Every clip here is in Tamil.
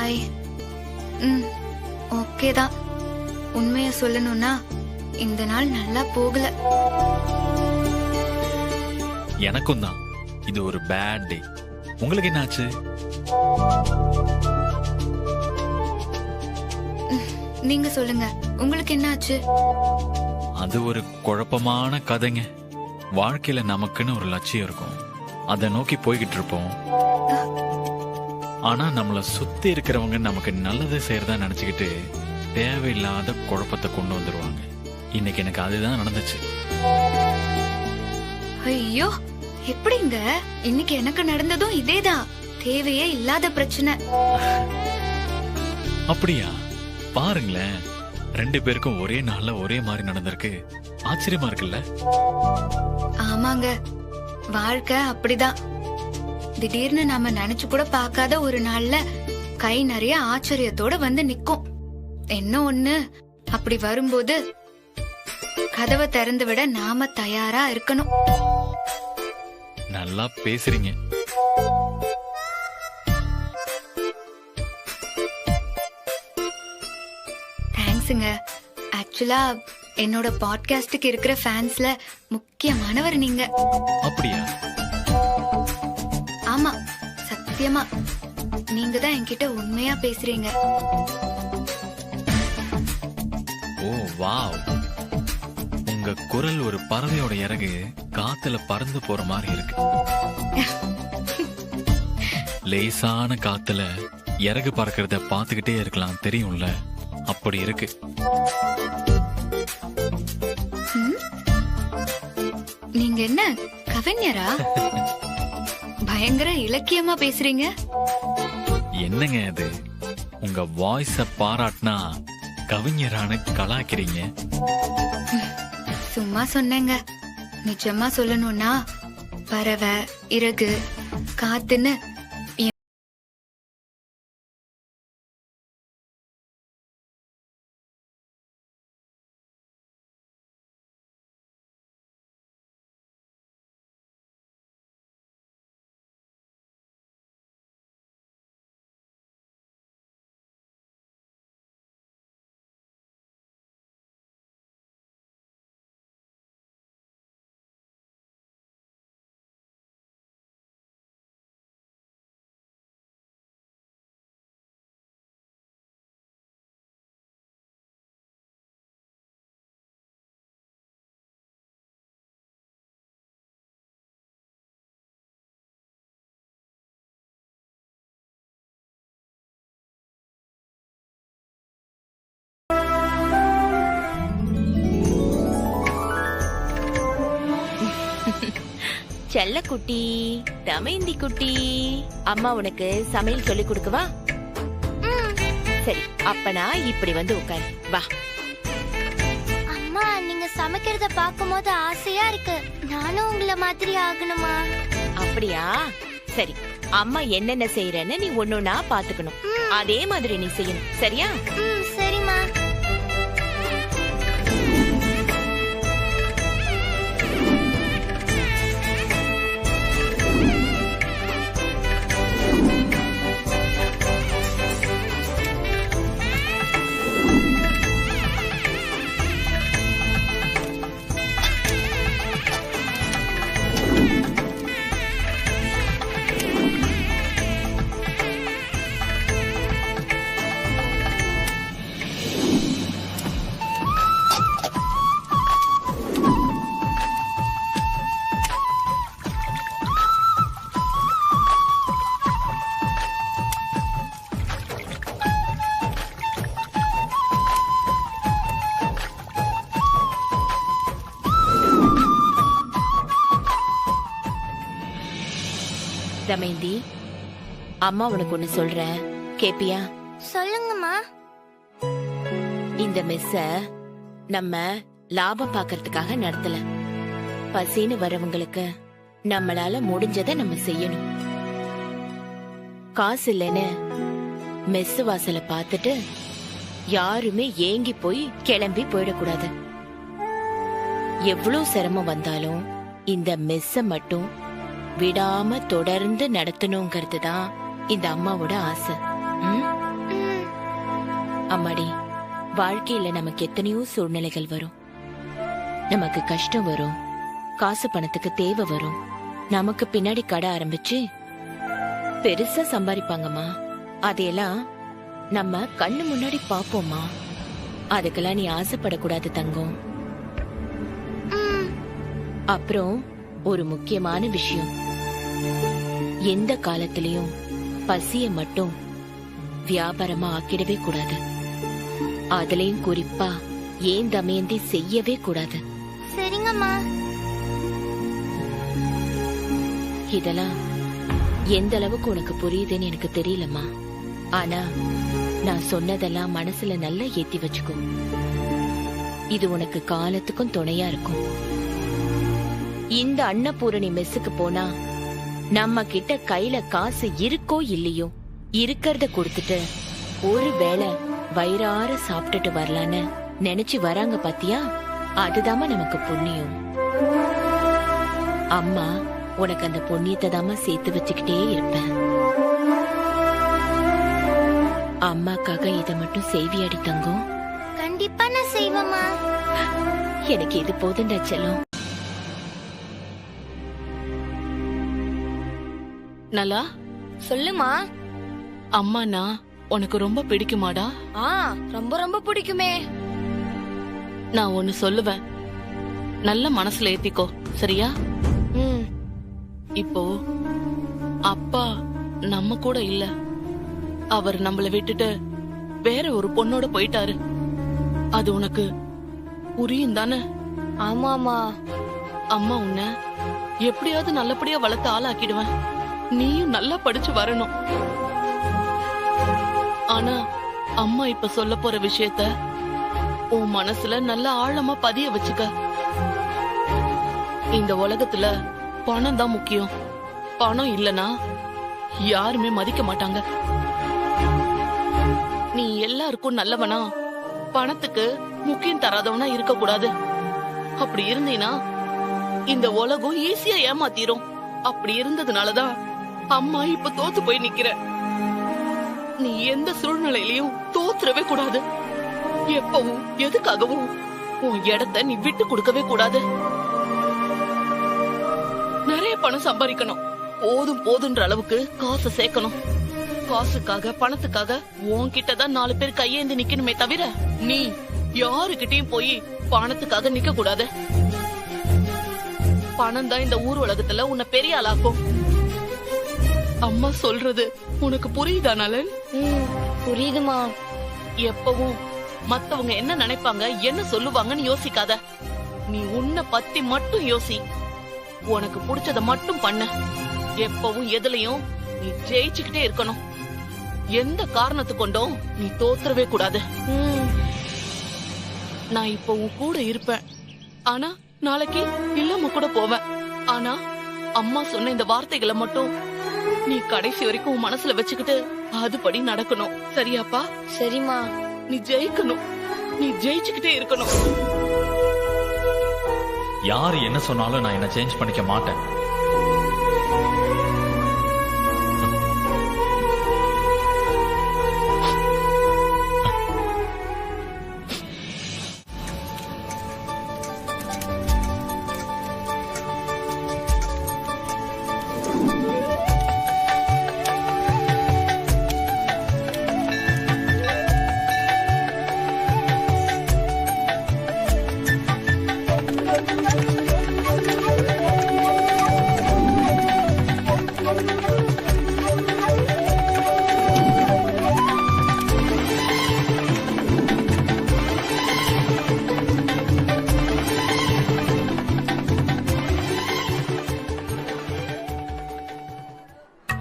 பாய். ஓகே தான். உண்மைய சொல்லணும்னா இந்த நாள் நல்லா போகல. எனக்கும் தான் இது ஒரு பேட் டே. உங்களுக்கு என்னாச்சு? நீங்க சொல்லுங்க, உங்களுக்கு என்னாச்சு? அது ஒரு குழப்பமான கதைங்க. வாழ்க்கையில நமக்குன்னு ஒரு லட்சியம் இருக்கும், அதை நோக்கி போய்கிட்டு இருப்போம். ஆனா நம்மள சுத்தி இருக்கிறவங்க நமக்கு நல்லது செய்யறதா நினைச்சுக்கிட்டு தேவையில்லாத குழப்பத்தை கொண்டு வந்துருவாங்க. இன்னைக்கு எனக்கு அதுதான் நடந்துச்சு. ஐயோ, எப்படிங்க? இன்னைக்கு எனக்கு நடந்ததும் இதேதான். தேவையே இல்லாத பிரச்சனை. அப்படியா? பாருங்களேன், 2 பேருக்கும் ஒரே நாள்ல ஒரே மாதிரி நடந்திருக்கு. ஆச்சரியமா இருக்குல்ல? ஆமாங்க, வாழ்க்கை அப்படிதான். திடீர்னு நாம நினைச்சு கூட பார்க்காத ஒரு நாள்ல கை நிறைய ஆச்சரியத்தோட வந்து நிக்கும். என்ன ஒண்ணு, அப்படி வரும்போது கதவை திறந்து விட நாம தயாரா இருக்கணும். நல்லா பேசுறீங்க. தேங்க்ஸுங்க. ஆக்சுவலா என்னோட பாட்காஸ்டுக்கு இருக்கிற ஃபேன்ஸ்ல முக்கியமானவர் நீங்க. அப்படியா? ஆமா, சத்தியமா நீங்க தான் என்கிட்ட உண்மையா பேசுறீங்க. ஓ வாவ், உங்க குரல் ஒரு பறவையோட இறகு காத்துல பறந்து போற மாதிரி இருக்கு. லேசான காத்துல இறகு பறக்கிறத பாத்துக்கிட்டே இருக்கலாம், தெரியும்ல? அப்படி இருக்கு. நீங்க என்ன கவிஞரா? பயங்கர இலக்கியமா பேசுறீங்க. என்னங்க அது, உங்க வாய்ஸ பாராட்டினா கவிஞரான கலாக்கிறீங்க. சும்மா சொன்னேங்க. நிஜமா சொல்லணும்னா பறவை, இறகு, காத்துன்னு செல்ல குட்டி, தமைந்தி குட்டி, அம்மா உனக்கு சமையல் சொல்லி கொடுக்கவா? சரி, அப்பனா இப்படி வந்து உட்காரு, வா. அம்மா, நீங்க சமைக்கிறத பாக்கும்போது ஆசையா இருக்கு. நானும் உங்கள மாதிரி ஆகணுமா? அப்படியா? சரி, அம்மா என்னென்ன செய்யறேன்னு நீ ஒன்னொன்னா பாத்துக்கணும். அதே மாதிரி நீ செய்யணும், சரியா? சரிம்மா. தமைந்தி, அம்மா உனக்கு ஒண்ணு சொல்றேன், கேப்பியா? சொல்லுங்கம்மா. இந்த மெஸ்ஸ நம்ம லாபம் பாக்கிறதுக்காக நடத்தல. பசின்னு வரவங்களுக்கு நம்மளால முடிஞ்சதை நம்ம செய்யணும். காசு இல்லைன்னு மெஸ் வாசலை பார்த்துட்டு யாருமே ஏங்கி போய் கிளம்பி போயிடக்கூடாது. எவ்வளவு சிரமம் வந்தாலும் இந்த மெஸ்ஸ மட்டும் விடாம தொடர்ந்து நடத்தணுங்கிறது தான் இந்த அம்மாவோட ஆசை. அம்மாடி, வாழ்க்கையில நமக்கு எத்தனையோ சூழ்நிலைகள் வரும். நமக்கு கஷ்டம் வரும், காசு பணத்துக்கு தேவை வரும். நமக்கு பின்னாடி கடை ஆரம்பிச்சு பெருசா சம்பாதிப்பாங்கம்மா. அதையெல்லாம் நம்ம கண்ணு முன்னாடி பாப்போம்மா. அதுக்கெல்லாம் நீ ஆசைப்படக்கூடாது தங்கம். அப்புறம் ஒரு முக்கியமான விஷயம், எந்த காலத்திலயும் பசிய மட்டும் வியாபாரமா ஆக்கிடவே கூடாது. அதுலயும் குறிப்பா ஏன் தமயந்தி செய்யவே கூடாது. சரிங்கம்மா. இதெல்லாம் எந்த அளவுக்கு உனக்கு புரியுதுன்னு எனக்கு தெரியலம்மா. ஆனா நான் சொன்னதெல்லாம் மனசுல நல்லா ஏத்தி வச்சுக்கோ. இது உனக்கு காலத்துக்கும் துணையா இருக்கும். இந்த அன்னபூரணி மெஸ்ஸுக்கு போனா நம்ம கிட்ட கையில காசு இருக்கோ இல்லையோ, இருக்கறத கொடுத்துட்டு ஒரு வேளை வயிறார சாப்பிட்டுட்டு வரலான்னு நினைச்சு வராங்க பாத்தியா, அதுதாம்மா நமக்கு புண்ணியம். அம்மா உனக்கு அந்த புண்ணியத்தை தாம்மா சேர்த்து வச்சுக்கிட்டே இருப்பேன். அம்மாக்காக இதை மட்டும் செய்வியாடி தங்கம்? கண்டிப்பா நான் செய்வேம்மா. எனக்கு இது போதுண்டா செல்லம். நல்லா சொல்லுமா. அம்மாண்ணா உனக்கு ரொம்ப பிடிக்குமாடா? ரொம்ப ரொம்ப பிடிக்குமே. நான் ஒன்னு சொல்லுவேன், நல்ல மனசுல ஏத்திக்கோ, சரியா? இப்போ அப்பா நம்ம கூட இல்ல, அவர் நம்மள விட்டுட்டு வேற ஒரு பொண்ணோட போயிட்டாரு. அது உனக்கு புரியும் தானே? ஆமாமா. அம்மா உன்னை எப்படியாவது நல்லபடியா வளர்த்து ஆளாக்கிடுவேன். நீயும் நல்லா படிச்சு வரணும். ஆனா அம்மா இப்ப சொல்ல போற விஷயத்த உன் மனசுல நல்லா ஆழமா பதிய வச்சுக்க. இந்த உலகத்துல பணம் தான் முக்கியம். பணம் இல்லனா யாருமே மதிக்க மாட்டாங்க. நீ எல்லாருக்கும் நல்லவனா, பணத்துக்கு முக்கியம் தராதவனா இருக்க கூடாது. அப்படி இருந்தீனா இந்த உலகம் ஈஸியா ஏமாத்திரும். அப்படி இருந்ததுனாலதான் அம்மா இப்ப தோத்து போய் நிக்கிற. நீ எந்த சூழ்நிலையிலயும் தோத்துறவே கூடாது. எப்பவும் எதுக்காகவும் உன் இடத்தை நீ விட்டு கொடுக்கவே கூடாது. நிறைய பணம் சம்பாதிக்கணும், போதும் போதுன்ற அளவுக்கு காசு சேர்க்கணும். காசுக்காக பணத்துக்காக உன்கிட்டதான் 4 பேர் கையேந்து நிக்கணுமே தவிர நீ யாருகிட்டயும் போய் பணத்துக்காக நிக்க கூடாது. பணம் தான் இந்த ஊர் உலகத்துல உன்னை பெரிய ஆளாக்கும். அம்மா சொல்றது உனக்கு புரியுதா நலன்? புரியுதுமா. எப்பவும் மத்தவங்க என்ன நினைப்பாங்க, என்ன சொல்லுவாங்கன்னு யோசிக்காத. நீ உன்னை பத்தி மட்டும் யோசி. உனக்கு பிடிச்சத மட்டும் பண்ண. எப்பவும் எதுலயும் நீ ஜெயிச்சுக்கிட்டே இருக்கணும். எந்த காரணத்து கொண்டும் நீ தோத்துறவே கூடாது. நான் இப்ப உன் கூட இருப்பேன், ஆனா நாளைக்கு இல்லாம கூட போவேன். ஆனா அம்மா சொன்ன இந்த வார்த்தைகளை மட்டும் நீ கடைசி வரைக்கும் உன் மனசுல வச்சுக்கிட்டு அதுபடி நடக்கணும், சரியாப்பா? சரிமா. நீ ஜெயிக்கணும், நீ ஜெயிச்சுக்கிட்டே இருக்கணும். யாரு என்ன சொன்னாலும் நான் என்ன சேஞ்ச் பண்ணிக்க மாட்டேன்.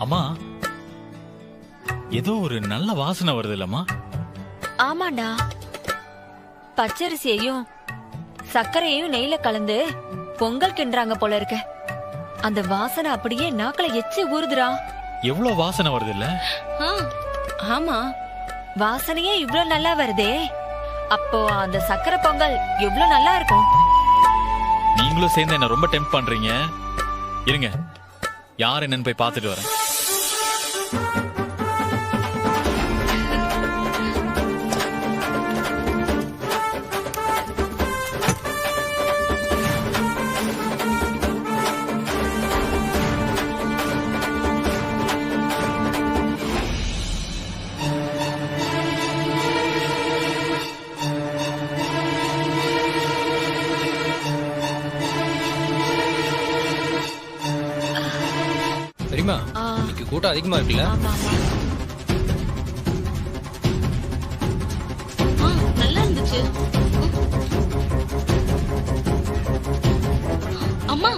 அம்மா, ஏதோ ஒரு நல்ல வாசனை வருது இல்லம்மா? ஆமாண்டா, பச்சரிசியையும் சர்க்கரையையும் நெய்ல கலந்து பொங்கல் கிண்டுறாங்க போல இருக்க. அந்த வாசனை அப்படியே நாக்குல எச்சி ஊறுதுடா. எவ்வளவு வாசனை வருது இல்ல? ஆமா, வாசனையே இவ்ளோ நல்லா வருதே. அப்போ அந்த சர்க்கரை பொங்கல் எவ்வளவு நல்லா இருக்கும். நீங்களும் சேர்ந்து என்ன ரொம்ப டெம்ப் பண்றீங்க. இருங்க, யார் என்னன்னு போய் பார்த்துட்டு வரேன். தெரியுமா ஆ. இன்னைக்கு கூட்டம் அதிகமா இருக்குல்ல? ஆமா ஆமா. நல்லா இருந்துச்சு. அம்மா,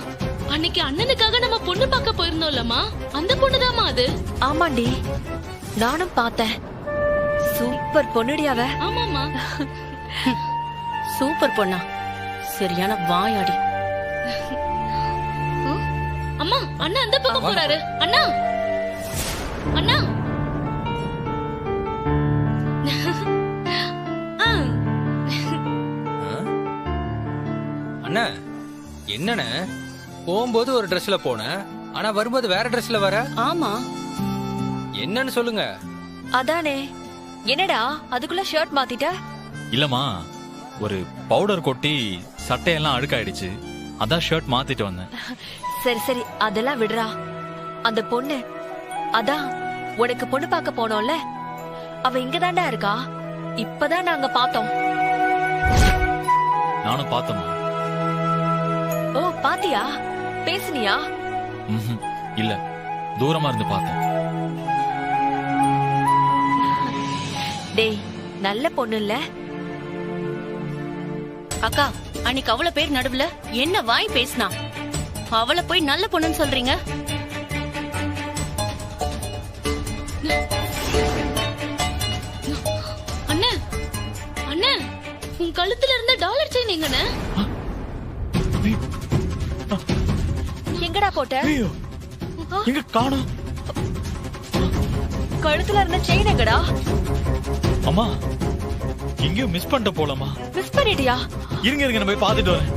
அன்னைக்கு அண்ணனுக்காக நம்ம பொண்ணு பார்க்க போயிருந்தோம்லம்மா, அந்த பொண்ணுதாம்மா அது. ஆமாண்டி, நானும் பார்த்தேன். சூப்பர் பொண்ணுடி அவ. ஆமாம்மா. சூப்பர் பொண்ணா, சரியான வாயாடி. அம்மா, அண்ணா அந்த பக்கம் போறாரு. அண்ணா, அண்ணா. அண்ணா என்னண்ணே, போகும்போது ஒரு ட்ரெஸ்ல போன, ஆனா வரும்போது வேற ட்ரெஸ்ல வர. ஆமா, என்னன்னு சொல்லுங்க. அதானே, என்னடா அதுக்குள்ள ஷர்ட் மாத்திட்ட? இல்லம்மா, ஒரு பவுடர் கொட்டி சட்டையெல்லாம் அழுக்காயிடுச்சு, அதான் ஷர்ட் மாத்திட்டு வந்தேன். சரி சரி, அதெல்லாம் விடுறா. அந்த பொண்ணு, அதான் உனக்கு பொண்ணு பார்க்க போனோம்ல, அவ இங்கதான்டா இருக்கா. இப்பதான் நாங்க பார்த்தோம். நானும் பார்த்தம்மா. ஓ, பாத்தியா? பேசுனியா? இல்ல, தூரமா இருந்து பார்த்தேன். டேய், நல்ல பொண்ணு இல்ல? அக்கா, அன்னைக்கு அவ்வளவு பேர் நடுவுல என்ன வாய் பேசினா, அவளை போய் நல்ல பொண்ணுன்னு சொல்றீங்க? அண்ணா, அண்ணா, உன் கழுத்துல இருந்த டாலர் செயின் எங்கண்ணே? எங்கடா போட்ட? எங்க காணோம்? கழுத்துல இருந்த செயின் எங்கடா? அம்மா, எங்கேயோ மிஸ் பண்ணிட்ட போலமா. மிஸ் பண்ணிட்டியா? இருங்க இருங்க, நான் போய் பார்த்துட்டு வரேன்.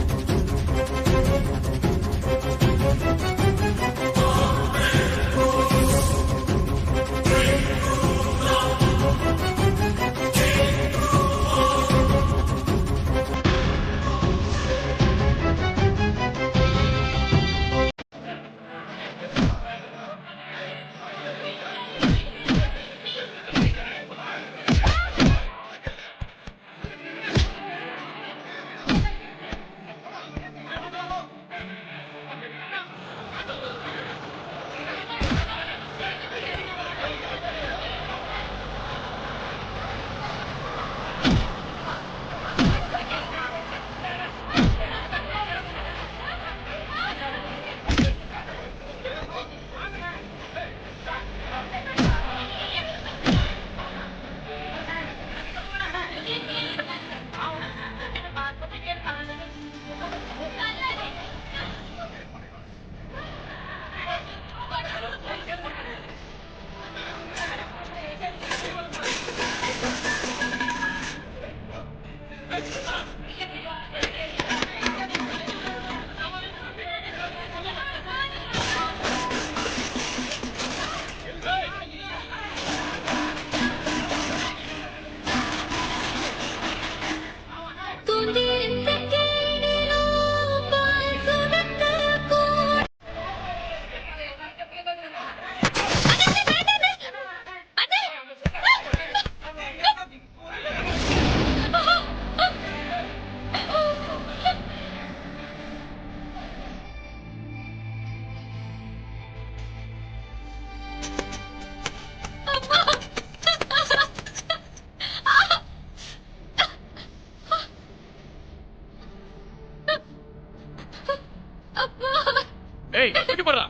ஏய், தூக்கி போடுறா.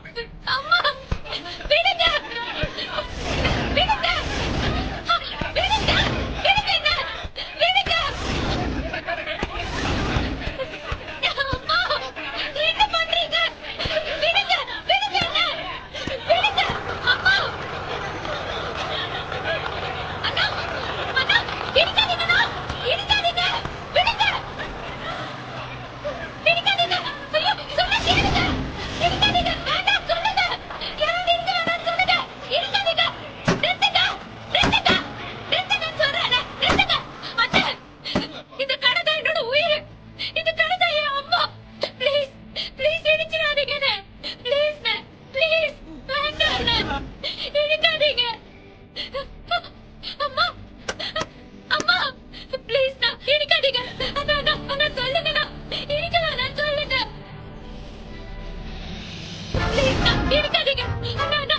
இருக்காதீங்க.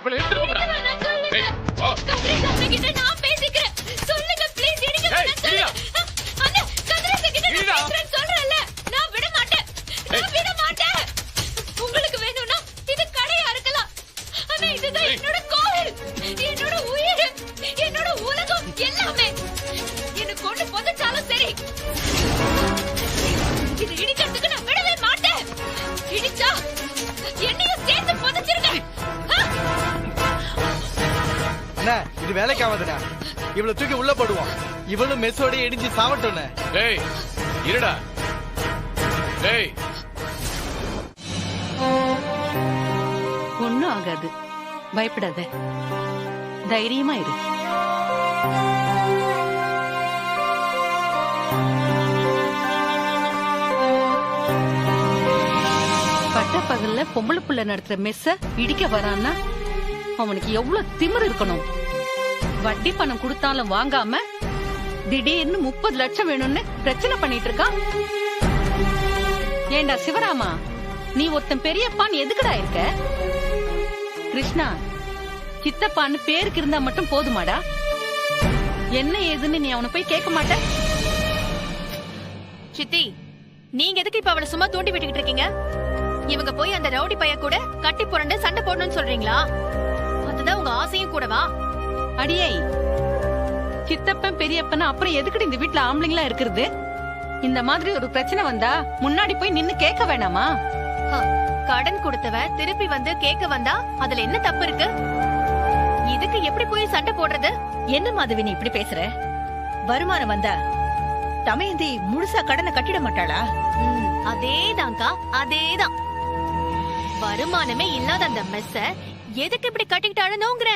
இவளை எடுத்துட்டு போடா. ஏய், வா. நான் பேசிக்கிறேன். சொல்லுங்க ப்ளீஸ். ஏய், இடிடா. அண்ணா கதிரேசன் கிட்ட இடிடா. நான் பேசுறேன்னு சொல்றேன்ல. நான் விட மாட்டேன். நான் விட மாட்டேன். உங்களுக்கு வேணும்னா இது கடையா இருக்கலாம். ஆனா இதுதான் என்னோட கோவில், என்னோட உயிர், என்னோட உலகம் எல்லாமே. என்ன கொண்டு புதைச்சாலும் சரி, இது இடிக்கிறதுக்கு நான் விடவே மாட்டேன். இடிச்சா என்னையும் சேர்த்து புதைச்சிருங்க. அண்ணா இது வேலைக்கு ஆகாதுண்ணா. இவளை தூக்கி உள்ள போடுவோம். இவளும் மெஸ்ஸோட இடிஞ்சு சாவட்டோண்ணே. ஏய், இருடா. ஏய், ஒண்ணும் ஆகாது, பயப்படாத, தைரியமா இரு. பட்ட பகல்ல பொம்பளை புள்ள நடத்துற மெஸ்ஸ இடிக்க வரான்னா அவனுக்கு எவ்வளவு திமிரு இருக்கணும். வட்டி பணம் கொடுத்தாலும் வாங்காம திடீர்னு 30 லட்சம் வேணும்னு பிரச்சனை பண்ணிட்டு இருக்கான். ஏண்டா சிவராமா, நீ ஒருத்தன் பெரியப்பான்னு எதுக்குடா இருக்க? கிருஷ்ணா, சித்தப்பான்னு பேருக்கு இருந்தா மட்டும் போதுமாடா? என்ன ஏதுன்னு நீ அவனை போய் கேட்க மாட்ட? சித்தி, நீங்க எதுக்கு இப்ப அவளை சும்மா தூண்டி விட்டுக்கிட்டு இருக்கீங்க? இவங்க போய் அந்த ரவுடி பைய கூட கட்டி புரண்டு சண்டை போடணும்னு சொல்றீங்களா? அதுதான் உங்க ஆசையும் கூடவா? அடியை, சித்தப்பன் பெரியப்பன் அப்புறம் எதுக்குடி இந்த வீட்டுல ஆம்பளைங்களா இருக்கிறது? இந்த மாதிரி ஒரு பிரச்சனை வந்தா முன்னாடி போய் நின்னு கேட்க வேணாமா? கடன் கொடுத்தவன் திருப்பி வந்து கேட்க வந்தா அதுல என்ன தப்பு இருக்கு? இதுக்கு எப்படி போய் சண்டை போடுறது? என்ன மாதவி நீ இப்படி பேசுற? வருமானம் வந்தா தமையந்தி முழுசா கடனை கட்டிட மாட்டாளா? அதேதான்க்கா, அதேதான். வருமானமே இல்லாத அந்த மெஸ்ஸ எதுக்கு இப்படி கட்டிக்கிட்டாளுங்கிற?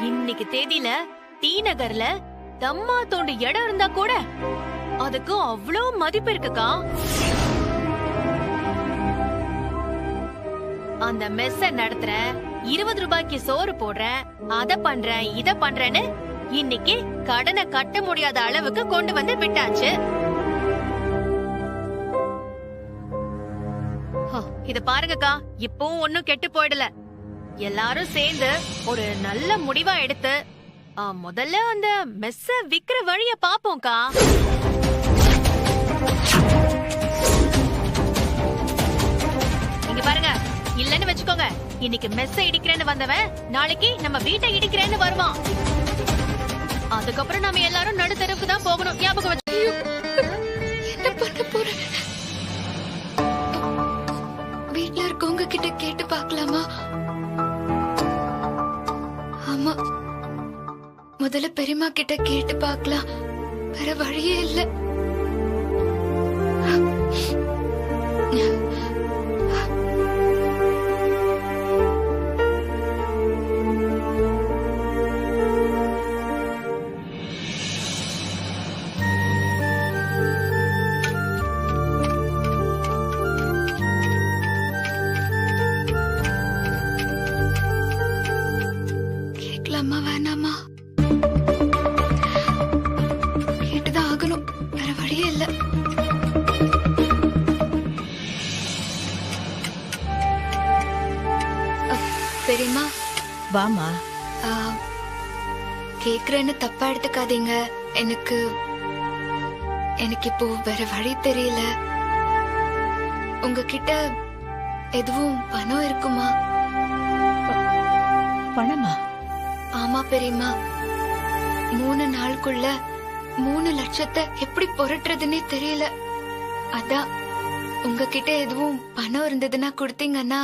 இன்னைக்கு தேதியில டி நகர்ல தம்மா தோண்டு இடம் இருந்தா கூட அதுக்கு அவ்வளவு மதிப்பு இருக்குக்கா. அந்த மெஸ்ஸ நடத்துற, 20 ரூபாய்க்கு சோறு போடுறேன், அத பண்றேன், இத பண்றேன்னு இன்னைக்கு கடனை கட்ட முடியாத அளவுக்கு கொண்டு வந்து விட்டாச்சு. இத பாருங்கக்கா, இப்பவும் ஒன்னும் கெட்டு போயிடல. எல்லாரும் சேர்ந்து ஒரு நல்ல முடிவா எடுத்து முதல்ல அந்த மெஸ்ஸ விக்கிற வழிய பாப்போம்க்கா. இங்க பாருங்க, இல்லன்னு வச்சுக்கோங்க, இன்னைக்கு மெஸ்ஸ இடிக்கிறேன்னு வந்தவன் நாளைக்கு நம்ம வீட்டை இடிக்கிறேன்னு வருவான். அதுக்கப்புறம் நம்ம எல்லாரும் நடுத்தரவுக்கு தான் போகணும். ஞாபகம் வச்சு. என்ன பண்ண போறேன்? வீட்ல இருக்கவங்க கிட்ட கேட்டு பார்க்கலாமா? ஆமா, முதல்ல பெரியம்மா கிட்ட கேட்டு பார்க்கலாம். வேற வழியே இல்ல. கேட்கலாமா வேணாமா? கேட்டுதான் ஆகணும், வேற வழியே இல்ல. பெரியம்மா, வாமா. கேக்குறேன்னு தப்பா எடுத்துக்காதீங்க. எனக்கு இப்போ வேற வழி தெரியல. உங்ககிட்ட எதுவும் பணம் இருக்குமா? பணமா? ஆமா பெரியம்மா, 3 நாளுக்குள்ள 3 லட்சத்தை எப்படி புரட்டுறதுன்னே தெரியல. அதான் உங்ககிட்ட எதுவும் பணம் இருந்ததுன்னா கொடுத்தீங்கன்னா.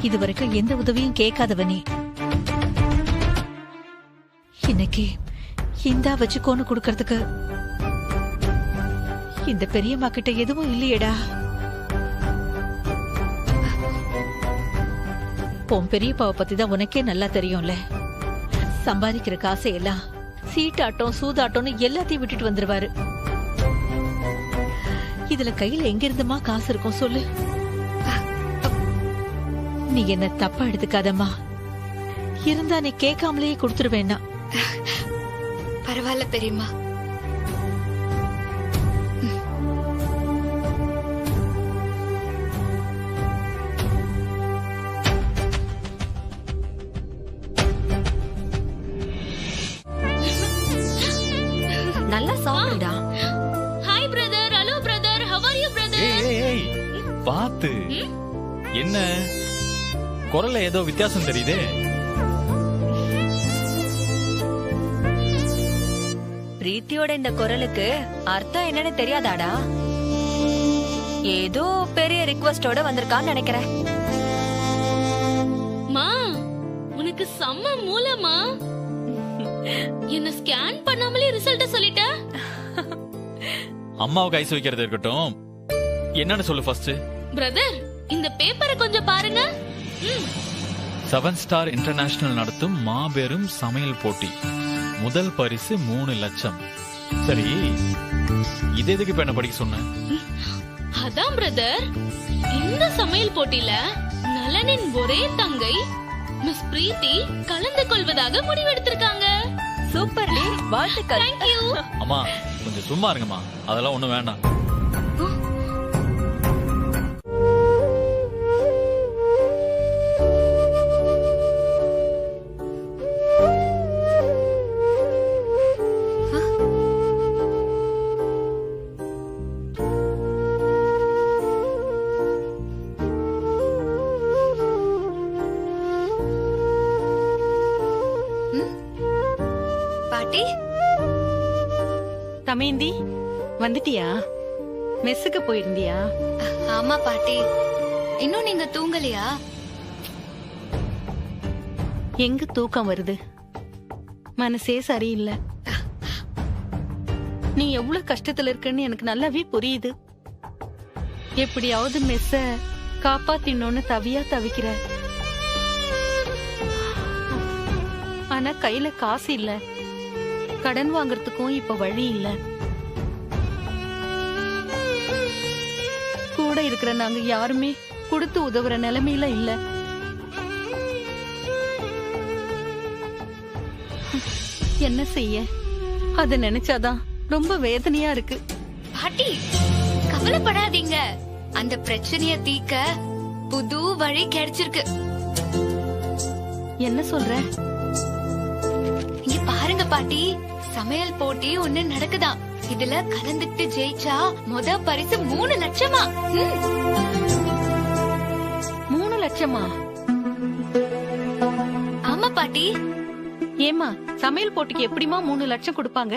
இதுவரைக்கும் எந்த உதவியும் கேட்காதவனே, இன்னைக்கு இந்தா வச்சுக்கோன்னு கொடுக்கறதுக்கு இந்த பெரியம்மா கிட்ட எதுவும் இல்லையேடா. உன் பெரியப்பாவை பத்தி தான் உனக்கே நல்லா தெரியும்ல. சம்பாதிக்கிற காசை எல்லாம் சீட்டாட்டம் சூதாட்டம்னு எல்லாத்தையும் விட்டுட்டு வந்துருவாரு. இதுல கையில எங்க இருந்துமா காசு இருக்கும் சொல்லு? நீ என்ன தப்பா எடுத்துக்காதம்மா. இருந்தா நீ கேட்காமலேயே கொடுத்துருவேன்னா. பரவாயில்ல பெரியம்மா. என்ன குரல்ல ஏதோ வித்தியாசம் தெரியுதே. பிரீத்தியோட இந்த குரலுக்கு அர்த்தம் என்னன்னு தெரியாதாடா? ஏதோ பெரிய ரிக்வெஸ்டோட வந்திருக்கான்னு நினைக்கிறேன். மா உனக்கு செம்ம மூலமா என்ன ஸ்கேன் பண்ணாமலே ரிசல்ட் சொல்லிட்ட. அம்மாவுக்கு ஐஸ் வைக்கிறது இருக்கட்டும், என்னன்னு சொல்லு ஃபர்ஸ்ட். பிரதர் இந்த பேப்பரை கொஞ்சம் பாருங்க. 7 ஸ்டார் இன்டர்நேஷனல் நடத்தும் மாபெரும் சமையல் போட்டி, முதல் பரிசு 3 லட்சம். சரி, இது எதுக்கு இப்ப என்ன படிக்க சொன்ன? அதான் பிரதர், இந்த சமையல் போட்டியில நலனின் ஒரே தங்கை மிஸ் பிரீத்தி கலந்து கொள்வதாக முடிவெடுத்திருக்காங்க. சூப்பர் டி, வாழ்த்துக்கள். Thank you. அம்மா கொஞ்சம் சும்மா இருங்கம்மா, அதெல்லாம் ஒண்ணும் வேண்டாம். பாட்டி, தமேந்தி வந்துட்டியா? மெஸ்ஸுக்கு போயிருந்தியா? ஆமா பாட்டி. இன்னும் நீங்க தூங்கலையா? எங்க தூக்கம் வருது, மனசே சரியில்லை. நீ எவ்வளவு கஷ்டத்துல இருக்கன்னு எனக்கு நல்லாவே புரியுது. எப்படியாவது மெஸ்ஸ காப்பாத்தினோன்னு தவியா தவிக்கிற. ஆனா கையில காசு இல்ல, கடன் வாங்கறதுக்கும் இப்ப வழி இல்ல. கூட இருக்கிற நாங்க யாருமே கொடுத்து உதவுற நிலைமையில இல்ல. என்ன செய்ய, அத நினைச்சாதான் ரொம்ப வேதனையா இருக்கு. பாட்டி கவலைப்படாதீங்க, அந்த பிரச்சனைய தீக்க புது வழி கிடைச்சிருக்கு. என்ன சொல்ற? இங்க பாருங்க பாட்டி, சமையல் போட்டி ஒண்ணு நடக்குதாம். இதுல கலந்துட்டு ஜெயிச்சா முத பரிசு 3 லட்சமா. 3 லட்சமா? ஆமா பாட்டி. ஏமா, சமையல் போட்டிக்கு எப்படிமா 3 லட்சம் கொடுப்பாங்க?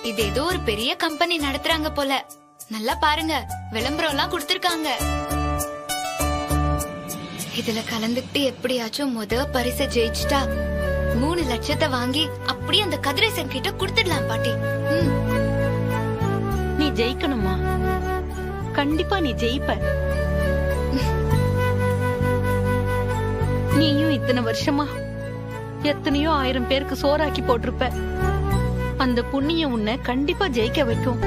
இது ஏதோ ஒரு பெரிய கம்பெனி நடத்துறாங்க போல. நல்லா பாருங்க, விளம்பரம் எல்லாம் கொடுத்திருக்காங்க. இதுல கலந்துட்டு எப்படியாச்சும் முத பரிசு ஜெயிச்சிட்டா 3 லட்சத்தை வாங்கி அப்படியே அந்த கதிரேசன் கிட்ட கொடுத்துடலாம் பாட்டி. நீ ஜெயிக்கணுமா? கண்டிப்பா நீ ஜெயிப்ப. நீயும் இத்தனை வருஷமா எத்தனையோ 1000 பேருக்கு சோறாக்கி போட்டிருப்ப. அந்த புண்ணியம் உன்னை கண்டிப்பா ஜெயிக்க வைக்கும்.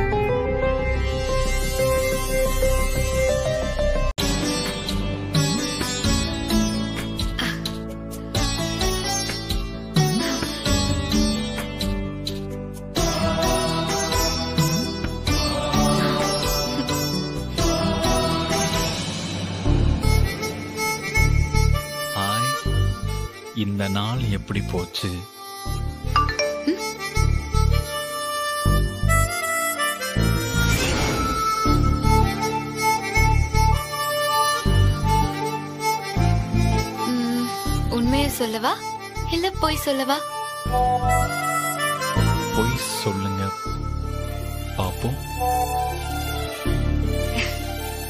இந்த நாள் எப்படி போச்சு? உண்மையை சொல்லவா இல்ல பொய் சொல்லவா? பொய் சொல்லுங்க பாப்போம்.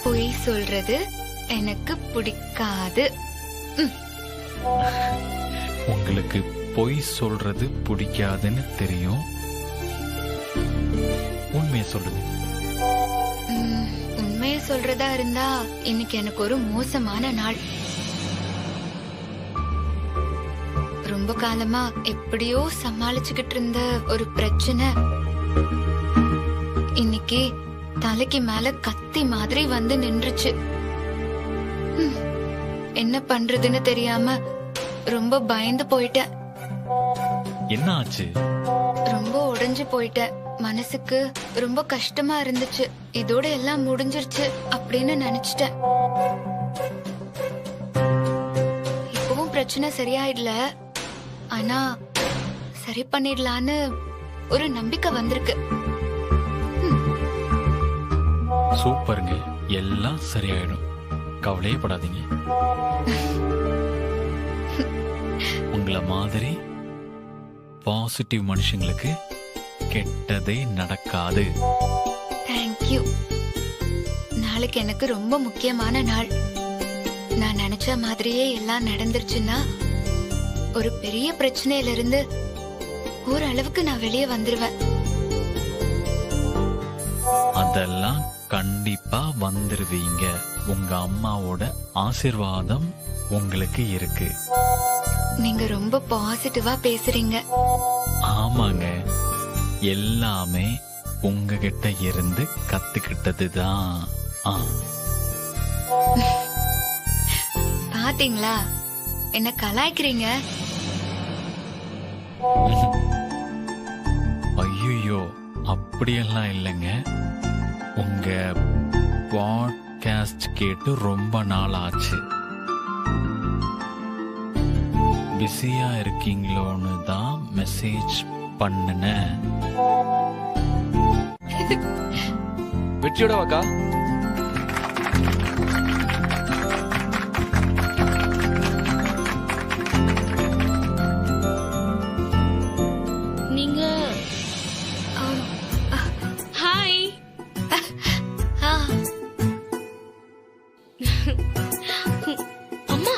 பொய் சொல்றது எனக்கு பிடிக்காது. உங்களுக்கு பொய் சொல்றது பிடிக்காதுன்னு தெரியும். உண்மையை சொல்லுங்க. உண்மையை சொல்றதா இருந்தா இன்னைக்கு எனக்கு ஒரு மோசமான நாள். ரொம்ப காலமா எப்படியோ சமாளிச்சுக்கிட்டு இருந்த ஒரு பிரச்சனை இன்னைக்கு தலைக்கு மேல கத்தி மாதிரி வந்து நின்றுச்சு. என்ன பண்றதுன்னு தெரியாம ரொம்ப பயந்து போயிட்டேன். என்ன ஆச்சு? ரொம்ப உடைஞ்சு போயிட்டேன். மனசுக்கு ரொம்ப கஷ்டமா இருந்துச்சு. இதோட எல்லாம் முடிஞ்சிருச்சு அப்படின்னு நினைச்சிட்டேன். இப்பவும் பிரச்சனை சரியாயிடல, ஆனா சரி பண்ணிடலான்னு ஒரு நம்பிக்கை வந்திருக்கு. சூப்பருங்க, எல்லாம் சரியாயிடும். கவலையே படாதீங்க. உங்களை மாதிரி பாசிட்டிவ் மனுஷங்களுக்கு கெட்டதே நடக்காது. தேங்க்யூ. நாளைக்கு எனக்கு ரொம்ப முக்கியமான நாள். நான் நினைச்ச மாதிரியே எல்லாம் நடந்துருச்சுன்னா ஒரு பெரிய பிரச்சனையில இருந்து ஓரளவுக்கு நான் வெளியே வந்துருவேன். அதெல்லாம் கண்டிப்பா வந்துருவீங்க. உங்க அம்மாவோட ஆசீர்வாதம் உங்களுக்கு இருக்கு. நீங்க ரொம்ப பாசிட்டிவா பேசுறீங்க. ஆமாங்க, எல்லாமே உங்ககிட்ட இருந்து கத்துக்கிட்டதுதான். பாத்தீங்களா, என்ன கலாய்க்கிறீங்க? ஐயோ, அப்படியெல்லாம் இல்லைங்க. உங்க பாட்காஸ்ட் கேட்டு ரொம்ப நாள் ஆச்சு. பிஸியா இருக்கீங்களோன்னு தான் மெசேஜ் பண்ணுனேன். வெற்றியோட வாக்கா. நீங்க ஹாய். அம்மா.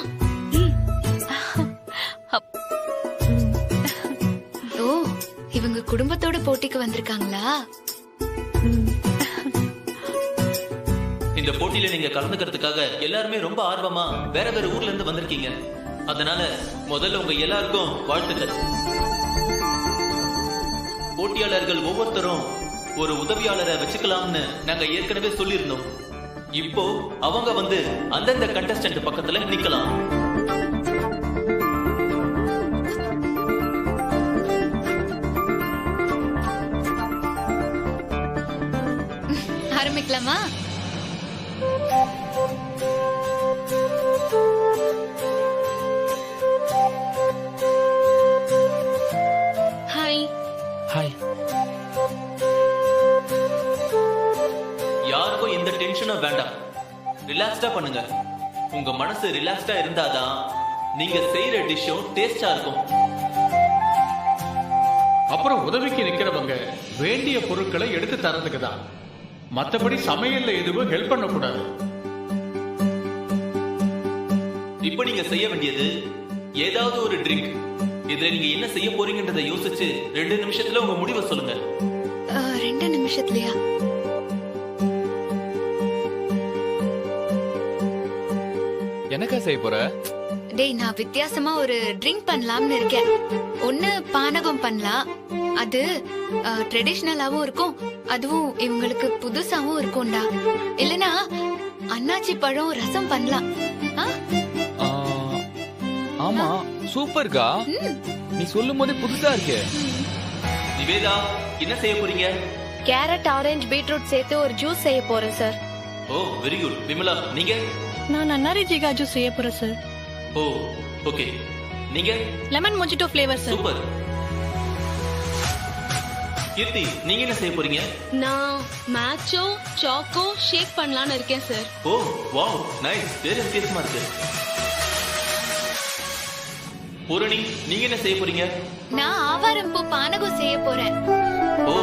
ஓ, இவங்க குடும்பத்தோட போட்டிக்கு வந்திருக்காங்களா? இந்த போட்டியில நீங்க கலந்துக்கிறதுக்காக எல்லாருமே ரொம்ப ஆர்வமா வேற வேற ஊர்ல இருந்து வந்திருக்கீங்க. அதனால முதல்ல உங்க எல்லாருக்கும் வாழ்த்துக்கள். போட்டியாளர்கள் ஒவ்வொருத்தரும் ஒரு உதவியாளரை வச்சுக்கலாம்னு நாங்க ஏற்கனவே சொல்லியிருந்தோம். இப்போ அவங்க வந்து அந்தந்த கண்டஸ்டன்ட் பக்கத்துல நிக்கலாம். ஆரம்பிக்கலாமா? ஹாய். ஹாய். யாருக்கும் எந்த டென்ஷனும் வேண்டாம். ரிலாக்ஸ்டா பண்ணுங்க. உங்க மனசு ரிலாக்ஸ்டா இருந்தாதான் நீங்க செய்யற டிஷ்ஷும் டேஸ்டா இருக்கும். அப்புறம் உதவிக்கு நிக்கிறவங்க வேண்டிய பொருட்களை எடுத்து தரதுக்கு தான். மத்தபடி சமையல்ல எதுவும் ஹெல்ப் பண்ண கூடாது. இப்ப நீங்க செய்ய வேண்டியது ஏதாவது ஒரு ட்ரிங்க். இதுல நீங்க என்ன செய்ய போறீங்கன்றதை யோசிச்சு 2 நிமிஷத்துல உங்க முடிவை சொல்லுங்க. 2 நிமிஷத்துலயா? எனக்கா செய்ய போற? டேய், நான் வித்தியாசமா ஒரு ட்ரிங்க் பண்ணலாம்னு இருக்கேன். ஒண்ணு பானகம் பண்ணலாம். அது ட்ரெடிஷனலாவும் இருக்கும், அதுவும் இவங்களுக்கு புதுசாவும் இருக்கும்டா. இல்லனா அன்னாச்சி பழம் ரசம் பண்ணலாம். ஆமா, சூப்பர்க்கா. நீ சொல்லும் போதே புதுசா இருக்கு. நிவேதா, என்ன செய்ய போறீங்க? கேரட், ஆரஞ்சு, பீட்ரூட் சேர்த்து ஒரு ஜூஸ் செய்ய போறேன் sir. Oh, very good. Vimala, நீங்க? நான் நன்னாரி ஜிகா ஜூஸ் செய்ய போறேன் சார். Oh, okay. நீங்க? Lemon mojito flavour sir. Super. Keerthi, நீங்க என்ன செய்ய போறீங்க? நான் மேட்சோ சாக்கோ ஷேக் பண்ணலாம்னு இருக்கேன் சார். ஓ, வாவ், நைஸ். வேற வித்தியாசமா இருக்கு. பூரணி, நீங்க என்ன செய்ய போறீங்க? நான் ஆவாரம் பூ பானகம் செய்ய போறேன். ஓ.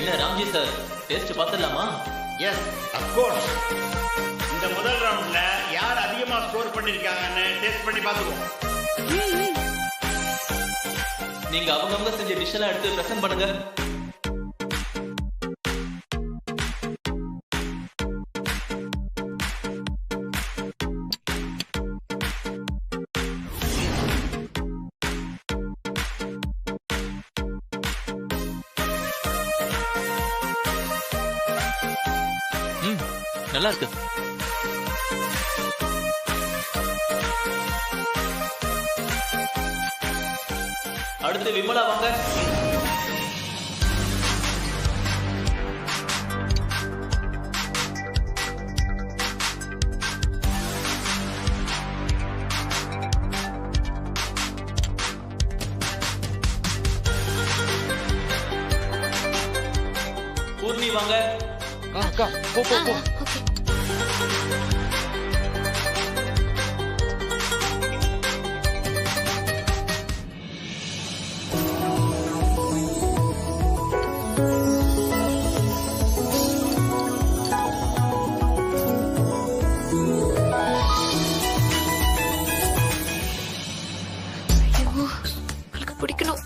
என்ன ராம்ஜி சார், டேஸ்ட் பார்த்துடலாமா? Yes, of course. இந்த முதல் ரவுண்ட்ல யார் அதிகமா ஸ்கோர் பண்ணிருக்காங்கன்னு டெஸ்ட் பண்ணி பார்த்துருவோம். நீங்க அவங்க செஞ்ச டிஷ் எல்லாம் எடுத்து பிரசன்ட் பண்ணுங்க. நல்லா இருக்கு. அடுத்து விமலா வாங்க. பூர்ணி வாங்க. அக்கா போ போ போ. பிடிக்கணும்.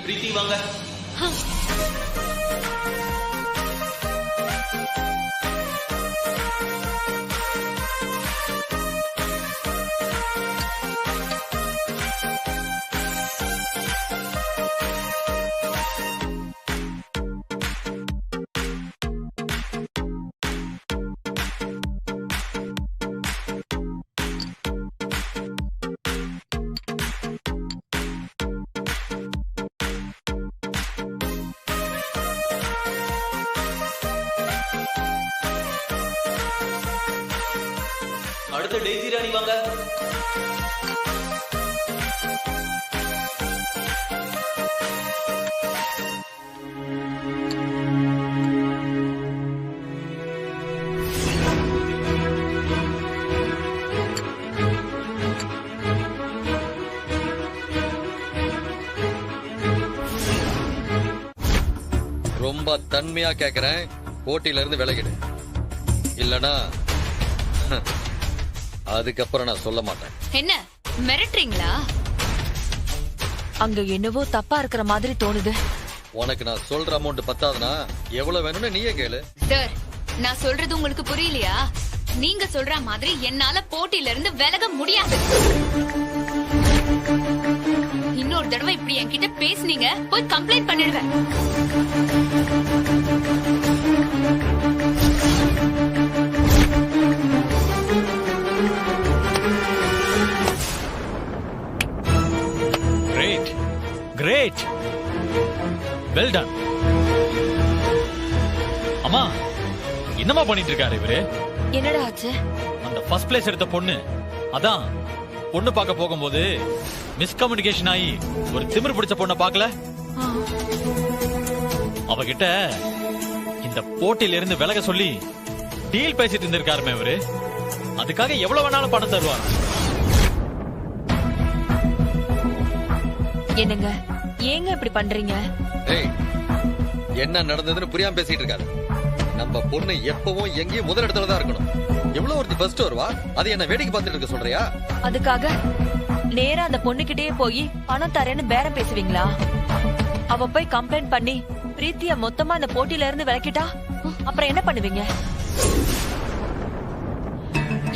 பிரீத்தி வாங்க. அடுத்து டெய்ஸி ராணி வாங்க. ரொம்ப தன்மையா கேக்குறேன், போட்டியில இருந்து விலகிடு, இல்லனா அதுக்கப்புறம் நான் சொல்ல மாட்டேன். என்ன மிரட்டுறீங்களா? அங்க என்னவோ தப்பா இருக்கிற மாதிரி தோணுது. உனக்கு நான் சொல்ற அமௌண்ட் பத்தாதுன்னா எவ்வளவு வேணும்னு நீயே கேளு. சார், நான் சொல்றது உங்களுக்கு புரியலையா? நீங்க சொல்ற மாதிரி என்னால போட்டியில இருந்து விலக முடியாது. இன்னொரு தடவை இப்படி என்கிட்ட பேசுனீங்க, போய் கம்ப்ளைண்ட் பண்ணிடுவேன். Great, well done. அம்மா, என்னமா பண்ணிட்டு இருக்காரு இவரு? என்னடா ஆச்சு? அந்த ஃபர்ஸ்ட் பிளேஸ் எடுத்த பொண்ணு, அதான் பொண்ணு பார்க்க போகும்போது மிஸ்கம்யூனிகேஷன் ஆகி ஒரு திமிர் பிடிச்ச பொண்ணை பார்க்கல, அவகிட்ட இந்த போட்டியில இருந்து விலக சொல்லி டீல் பேசிட்டு இருந்திருக்காருமே இவரு. அதுக்காக எவ்வளவு வேணாலும் பணம் தருவார். என்னங்க, ஏங்க இப்படி பண்றீங்க? ஏய், என்ன நடந்ததுன்னு புரியாம பேசிட்டு இருக்காரு. நம்ம பொண்ணு எப்பவும் எங்கேயும் முதல் இடத்துல தான் இருக்கணும். எவ்வளவு ஒருத்தி ஃபர்ஸ்ட் வருவா, அது என்ன வேடிக்கை பார்த்துட்டு இருக்க சொல்றியா? அதுக்காக நேரா அந்த பொண்ணுகிட்டே போய் பணம் தரேன்னு பேரம் பேசுவீங்களா? அவ போய் கம்ப்ளைண்ட் பண்ணி பிரீத்திய மொத்தமா அந்த போட்டியில இருந்து விலக்கிட்டா அப்புறம் என்ன பண்ணுவீங்க?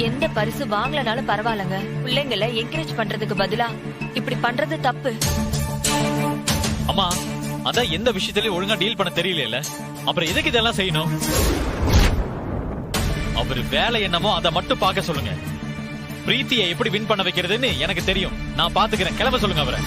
எந்த பரிசு வாங்கலனாலும் பரவாயில்லங்க, பிள்ளைங்களை என்கரேஜ் பண்றதுக்கு பதிலா இப்படி பண்றது தப்பு. அம்மா, அதான் எந்த விஷயத்திலயும் ஒழுங்கா டீல் பண்ண தெரியல, அப்புறம் எதுக்கு இதெல்லாம் செய்யணும்? அவரு வேலை என்னமோ அதை மட்டும் பார்க்க சொல்லுங்க. பிரீத்தியை எப்படி வின் பண்ண வைக்கிறதுன்னு எனக்கு தெரியும், நான் பாத்துக்கிறேன். கிளம்ப சொல்லுங்க அவரை.